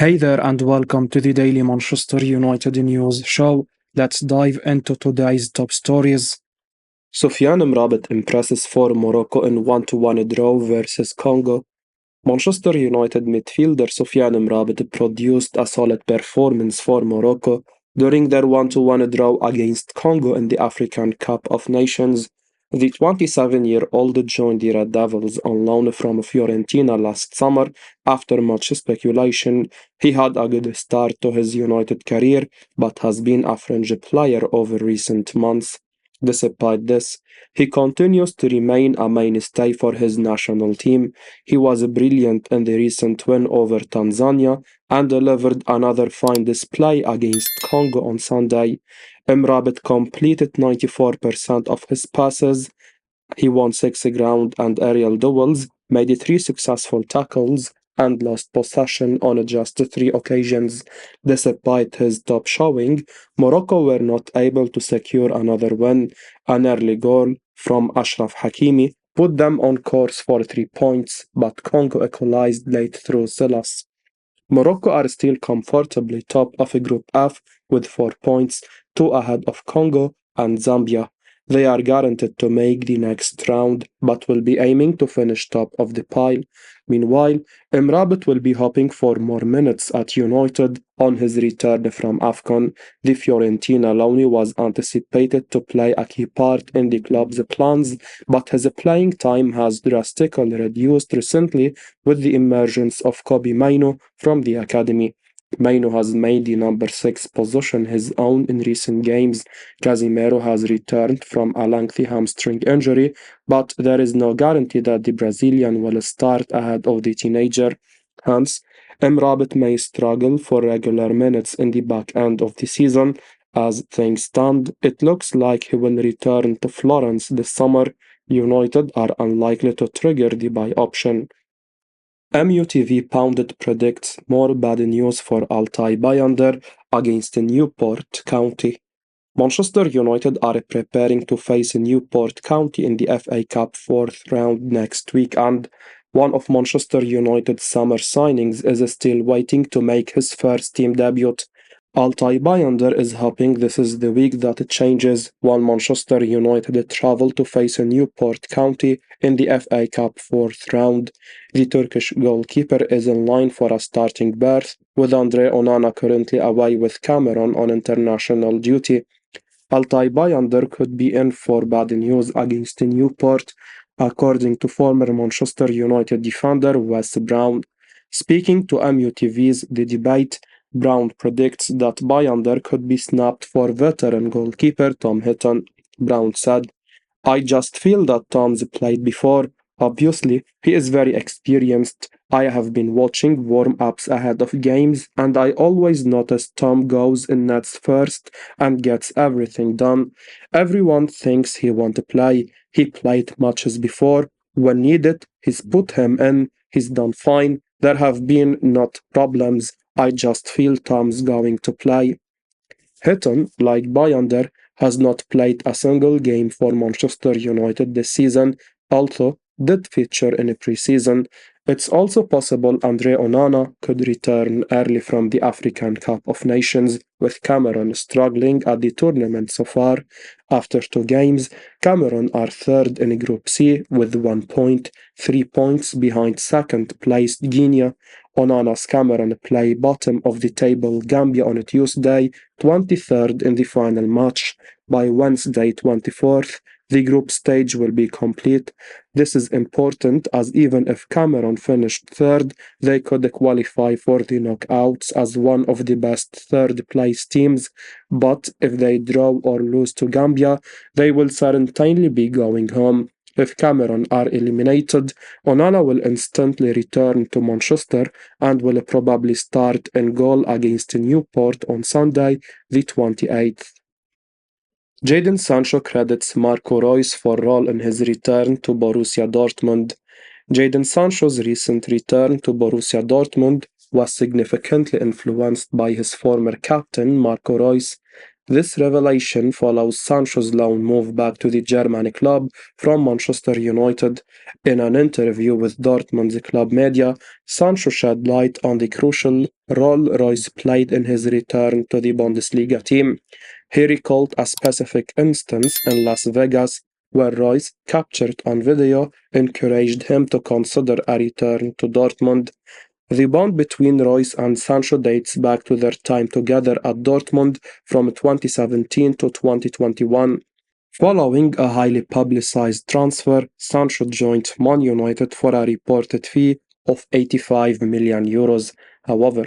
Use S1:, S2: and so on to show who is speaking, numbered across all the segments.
S1: Hey there, and welcome to the Daily Manchester United News Show. Let's dive into today's top stories. Sofyan Amrabat impresses for Morocco in 1-1 draw versus Congo. Manchester United midfielder Sofyan Amrabat produced a solid performance for Morocco during their 1-1 draw against Congo in the African Cup of Nations. The 27-year-old joined the Red Devils on loan from Fiorentina last summer. After much speculation, he had a good start to his United career, but has been a fringe player over recent months. Despite this, he continues to remain a mainstay for his national team. He was brilliant in the recent win over Tanzania and delivered another fine display against Congo on Sunday. Amrabat completed 94% of his passes. He won 6 ground and aerial duels, made 3 successful tackles, and lost possession on just 3 occasions. Despite his top showing, Morocco were not able to secure another win. An early goal from Ashraf Hakimi put them on course for 3 points, but Congo equalized late through Silas. Morocco are still comfortably top of Group F with 4 points, 2 ahead of Congo and Zambia. They are guaranteed to make the next round, but will be aiming to finish top of the pile. Meanwhile, Amrabat will be hoping for more minutes at United on his return from AFCON. The Fiorentina loanee was anticipated to play a key part in the club's plans, but his playing time has drastically reduced recently with the emergence of Kobbie Mainoo from the academy. Mainoo has made the number 6 position his own in recent games. Casemiro has returned from a lengthy hamstring injury, but there is no guarantee that the Brazilian will start ahead of the teenager. Hence, Amrabat may struggle for regular minutes in the back end of the season. As things stand, it looks like he will return to Florence this summer. United are unlikely to trigger the buy option. MUTV pundit predicts more bad news for Altay Bayindir against Newport County. Manchester United are preparing to face Newport County in the FA Cup fourth round next week, and one of Manchester United's summer signings is still waiting to make his first team debut. Altay Bayindir is hoping this is the week that it changes when Manchester United travel to face Newport County in the FA Cup fourth round. The Turkish goalkeeper is in line for a starting berth, with Andre Onana currently away with Cameroon on international duty. Altay Bayindir could be in for bad news against Newport, according to former Manchester United defender Wes Brown. Speaking to MUTV's The Debate, Brown predicts that Bayindir could be snapped for veteran goalkeeper Tom Hitton. Brown said, "I just feel that Tom's played before. Obviously, he is very experienced. I have been watching warm-ups ahead of games, and I always notice Tom goes in nets first and gets everything done. Everyone thinks he won't play. He played matches before. When needed, he's put him in. He's done fine. There have been not problems. I just feel Tom's going to play." Hitton, like Bayindir, has not played a single game for Manchester United this season, although did feature in a pre-season. It's also possible Andre Onana could return early from the African Cup of Nations, with Cameroon struggling at the tournament so far. After 2 games, Cameroon are third in Group C with 1 point, 3 points behind second-placed Guinea. Onana's Cameroon play bottom of the table Gambia on Tuesday, 23rd in the final match. By Wednesday, 24th, the group stage will be complete. This is important as even if Cameroon finished third, they could qualify for the knockouts as one of the best third-place teams. But if they draw or lose to Gambia, they will certainly be going home. If Cameroon are eliminated, Onana will instantly return to Manchester and will probably start in goal against Newport on Sunday, the 28th. Jadon Sancho credits Marco Reus for role in his return to Borussia Dortmund. Jadon Sancho's recent return to Borussia Dortmund was significantly influenced by his former captain Marco Reus. This revelation follows Sancho's loan move back to the German club from Manchester United. In an interview with Dortmund's club media, Sancho shed light on the crucial role Reus played in his return to the Bundesliga team. He recalled a specific instance in Las Vegas where Reus, captured on video, encouraged him to consider a return to Dortmund. The bond between Reus and Sancho dates back to their time together at Dortmund from 2017 to 2021. Following a highly publicized transfer, Sancho joined Man United for a reported fee of 85 million euros. However,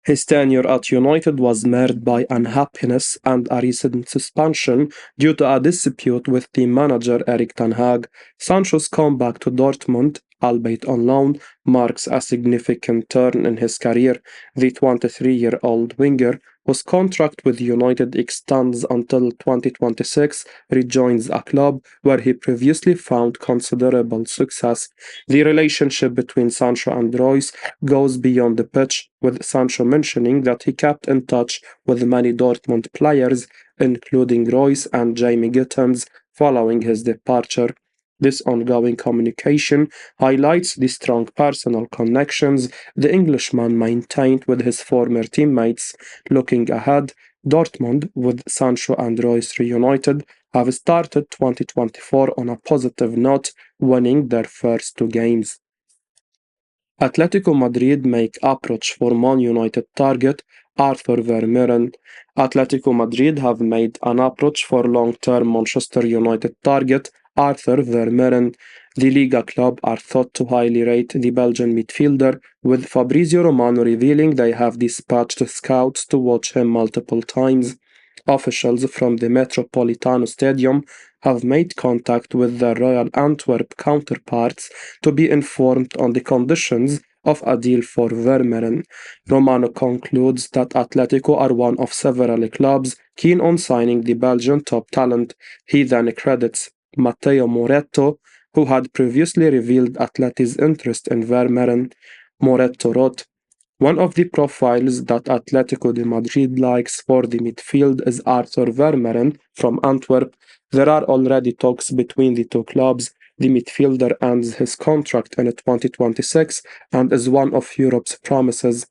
S1: his tenure at United was marred by unhappiness and a recent suspension due to a dispute with team manager Erik ten Hag. Sancho's comeback to Dortmund, albeit on loan, marks a significant turn in his career. The 23-year-old winger, whose contract with United extends until 2026, rejoins a club where he previously found considerable success. The relationship between Sancho and Reus goes beyond the pitch, with Sancho mentioning that he kept in touch with many Dortmund players, including Reus and Jamie Gittens, following his departure. This ongoing communication highlights the strong personal connections the Englishman maintained with his former teammates. Looking ahead, Dortmund, with Sancho and Reus reunited, have started 2024 on a positive note, winning their first two games. Atletico Madrid make approach for Man United target Arthur Vermeeren. Atletico Madrid have made an approach for long-term Manchester United target Arthur Vermeeren. The Liga club are thought to highly rate the Belgian midfielder, with Fabrizio Romano revealing they have dispatched scouts to watch him multiple times. Officials from the Metropolitano Stadium have made contact with their Royal Antwerp counterparts to be informed on the conditions of a deal for Vermeeren. Romano concludes that Atletico are one of several clubs keen on signing the Belgian top talent. He then credits Matteo Moretto, who had previously revealed Atleti's interest in Vermeeren. Moretto wrote, "One of the profiles that Atletico de Madrid likes for the midfield is Arthur Vermeeren from Antwerp. There are already talks between the two clubs. The midfielder ends his contract in 2026 and is one of Europe's promises."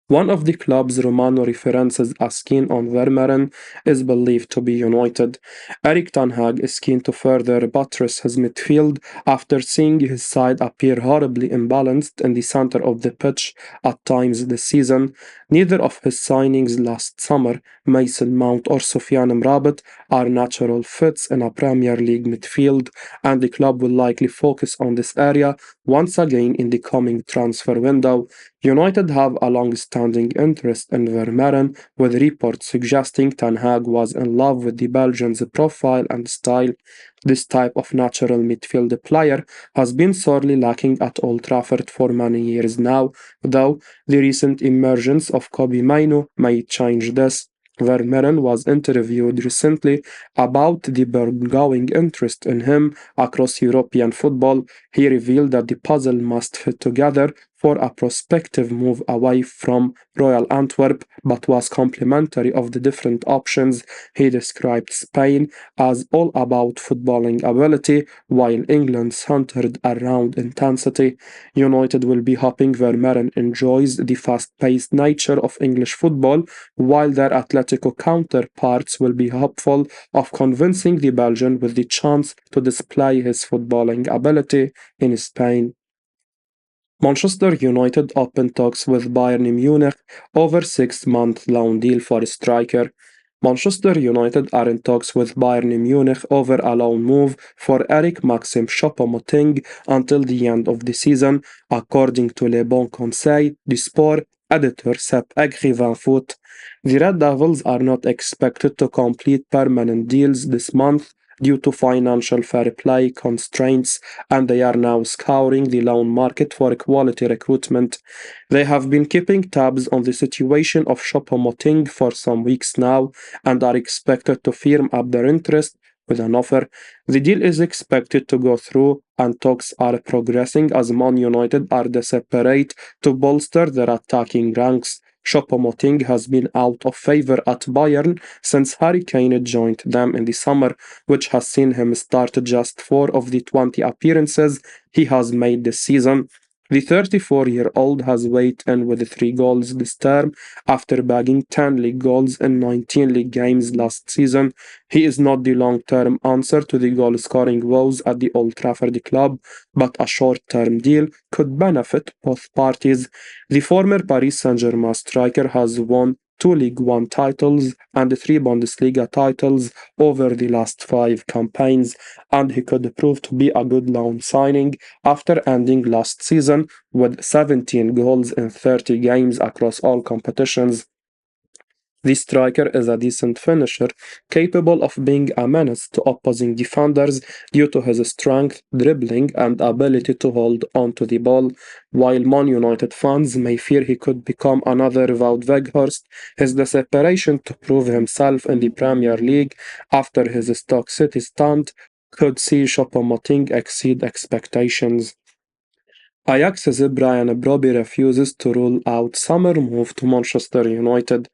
S1: One of the clubs Romano references as keen on Vermeeren is believed to be United. Erik ten Hag is keen to further buttress his midfield after seeing his side appear horribly imbalanced in the center of the pitch at times this season. Neither of his signings last summer, Mason Mount or Sofyan Amrabat, are natural fits in a Premier League midfield, and the club will likely focus on this area once again in the coming transfer window. United have a long-standing interest in Vermeeren, with reports suggesting Ten Hag was in love with the Belgian's profile and style. This type of natural midfield player has been sorely lacking at Old Trafford for many years now, though the recent emergence of Kobbie Mainoo may change this. Vermeeren was interviewed recently about the ongoing interest in him across European football. He revealed that the puzzle must fit together for a prospective move away from Royal Antwerp, but was complimentary of the different options. He described Spain as all about footballing ability, while England centered around intensity. United will be hoping Vermeeren enjoys the fast-paced nature of English football, while their Atletico counterparts will be hopeful of convincing the Belgian with the chance to display his footballing ability in Spain. Manchester United opened talks with Bayern Munich over 6-month loan deal for striker. Manchester United are in talks with Bayern Munich over a loan move for Eric Maxim Choupo-Moting until the end of the season, according to Le Bon Conseil du Sport editor Sepp Egri-Van The Red Devils are not expected to complete permanent deals this month due to financial fair play constraints, and they are now scouring the loan market for quality recruitment. They have been keeping tabs on the situation of Choupo-Moting for some weeks now and are expected to firm up their interest with an offer. The deal is expected to go through, and talks are progressing as Man United are desperate to bolster their attacking ranks. Choupo-Moting has been out of favour at Bayern since Harry Kane joined them in the summer, which has seen him start just 4 of the 20 appearances he has made this season. The 34-year-old has weighed in with 3 goals this term after bagging 10 league goals in 19 league games last season. He is not the long-term answer to the goal-scoring woes at the Old Trafford club, but a short-term deal could benefit both parties. The former Paris Saint-Germain striker has won 2 League One titles and 3 Bundesliga titles over the last 5 campaigns, and he could prove to be a good loan signing after ending last season with 17 goals in 30 games across all competitions. The striker is a decent finisher, capable of being a menace to opposing defenders due to his strength, dribbling, and ability to hold onto the ball. While Man United fans may fear he could become another Wout Weghorst, his desperation to prove himself in the Premier League after his Stoke City stunt could see Choupo-Moting exceed expectations. Ajax's Brian Brobby refuses to rule out summer move to Manchester United.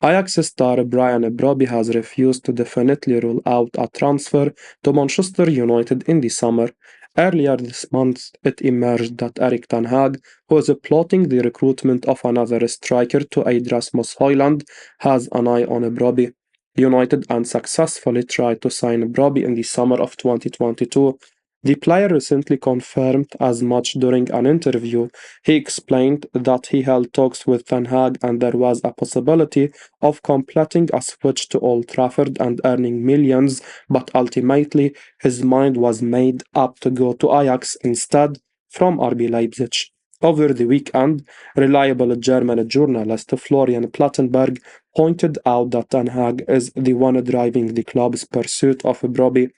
S1: Ajax star Brian Brobby has refused to definitely rule out a transfer to Manchester United in the summer. Earlier this month, it emerged that Erik ten Hag, who is plotting the recruitment of another striker to aid Rasmus Højlund, has an eye on Brobby. United unsuccessfully tried to sign Brobby in the summer of 2022. The player recently confirmed as much during an interview. He explained that he held talks with Ten Hag and there was a possibility of completing a switch to Old Trafford and earning millions, but ultimately his mind was made up to go to Ajax instead from RB Leipzig. Over the weekend, reliable German journalist Florian Plattenberg pointed out that Ten Hag is the one driving the club's pursuit of Brobby.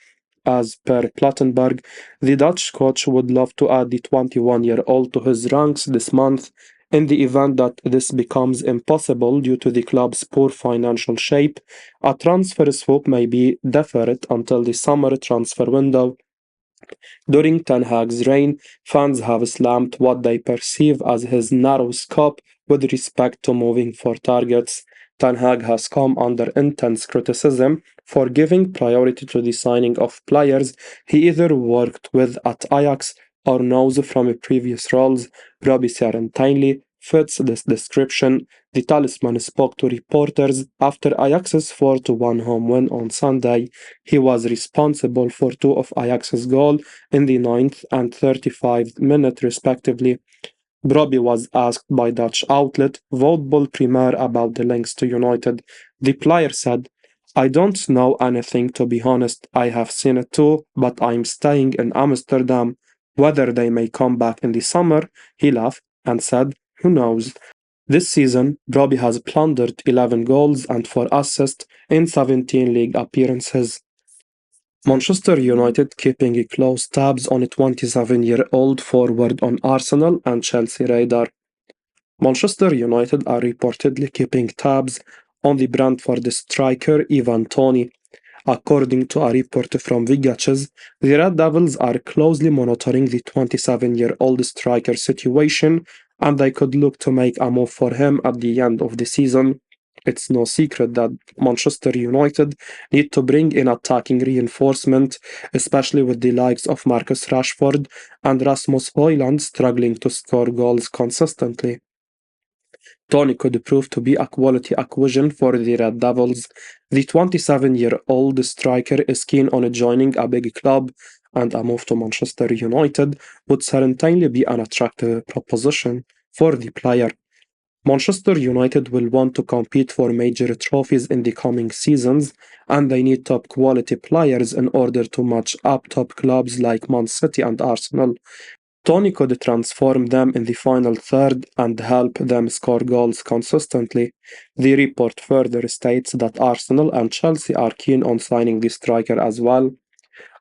S1: As per Plattenberg, the Dutch coach would love to add the 21-year-old to his ranks this month. In the event that this becomes impossible due to the club's poor financial shape, a transfer swap may be deferred until the summer transfer window. During Ten Hag's reign, fans have slammed what they perceive as his narrow scope with respect to moving for targets. Ten Hag has come under intense criticism for giving priority to the signing of players he either worked with at Ajax or knows from previous roles. Robbie certainly fits this description. The talisman spoke to reporters after Ajax's 4-1 home win on Sunday. He was responsible for 2 of Ajax's goals in the 9th and 35th minute respectively. Brobby was asked by Dutch outlet Voetbal Primair about the links to United. The player said, "I don't know anything to be honest. I have seen it too, but I'm staying in Amsterdam. Whether they may come back in the summer," he laughed and said, "Who knows?" This season, Brobby has plundered 11 goals and 4 assists in 17 league appearances. Manchester United keeping close tabs on a 27-year-old forward on Arsenal and Chelsea radar. Manchester United are reportedly keeping tabs on the Brentford striker Ivan Toney. According to a report from Vigaches, the Red Devils are closely monitoring the 27-year-old striker situation and they could look to make a move for him at the end of the season. It's no secret that Manchester United need to bring in attacking reinforcement, especially with the likes of Marcus Rashford and Rasmus Højlund struggling to score goals consistently. Toney could prove to be a quality acquisition for the Red Devils. The 27-year-old striker is keen on joining a big club, and a move to Manchester United would certainly be an attractive proposition for the player. Manchester United will want to compete for major trophies in the coming seasons, and they need top quality players in order to match up top clubs like Man City and Arsenal. Toney could transform them in the final third and help them score goals consistently. The report further states that Arsenal and Chelsea are keen on signing the striker as well.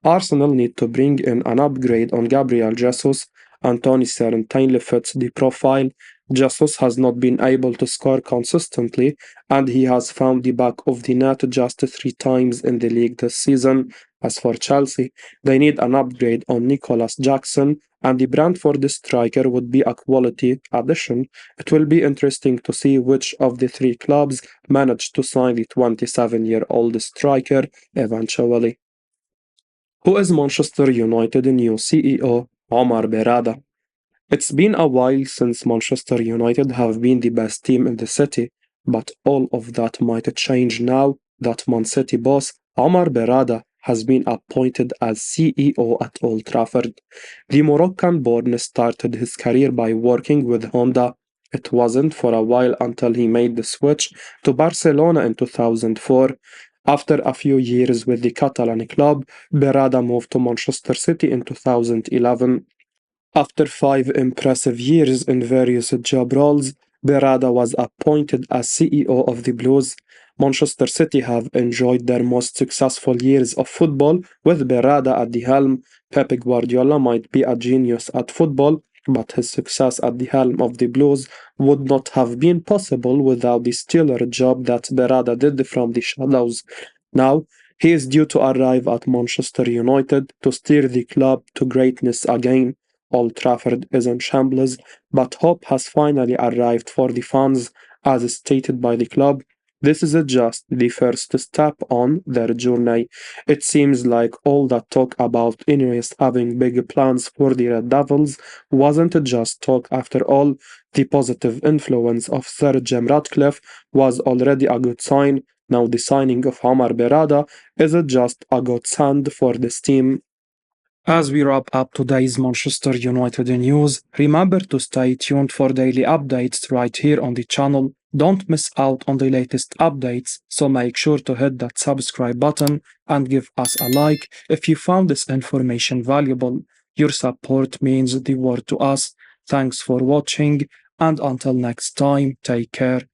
S1: Arsenal need to bring in an upgrade on Gabriel Jesus, and Toney certainly fits the profile. Jesus has not been able to score consistently, and he has found the back of the net just 3 times in the league this season. As for Chelsea, they need an upgrade on Nicolas Jackson, and the Brentford striker would be a quality addition. It will be interesting to see which of the three clubs manage to sign the 27-year-old striker eventually. Who is Manchester United's new CEO? Omar Berrada. It's been a while since Manchester United have been the best team in the city, but all of that might change now that Man City boss Omar Berrada has been appointed as CEO at Old Trafford. The Moroccan-born started his career by working with Honda. It wasn't for a while until he made the switch to Barcelona in 2004. After a few years with the Catalan club, Berrada moved to Manchester City in 2011. After 5 impressive years in various job roles, Berrada was appointed as CEO of the Blues. Manchester City have enjoyed their most successful years of football with Berrada at the helm. Pep Guardiola might be a genius at football, but his success at the helm of the Blues would not have been possible without the stellar job that Berrada did from the shadows. Now, he is due to arrive at Manchester United to steer the club to greatness again. Old Trafford is in shambles, but hope has finally arrived for the fans, as stated by the club. This is just the first step on their journey. It seems like all that talk about Ineos having big plans for the Red Devils wasn't just talk after all. The positive influence of Sir Jim Ratcliffe was already a good sign. Now the signing of Omar Berrada is just a godsend for this team. As we wrap up today's Manchester United news, remember to stay tuned for daily updates right here on the channel. Don't miss out on the latest updates, so make sure to hit that subscribe button and give us a like if you found this information valuable. Your support means the world to us. Thanks for watching, and until next time, take care.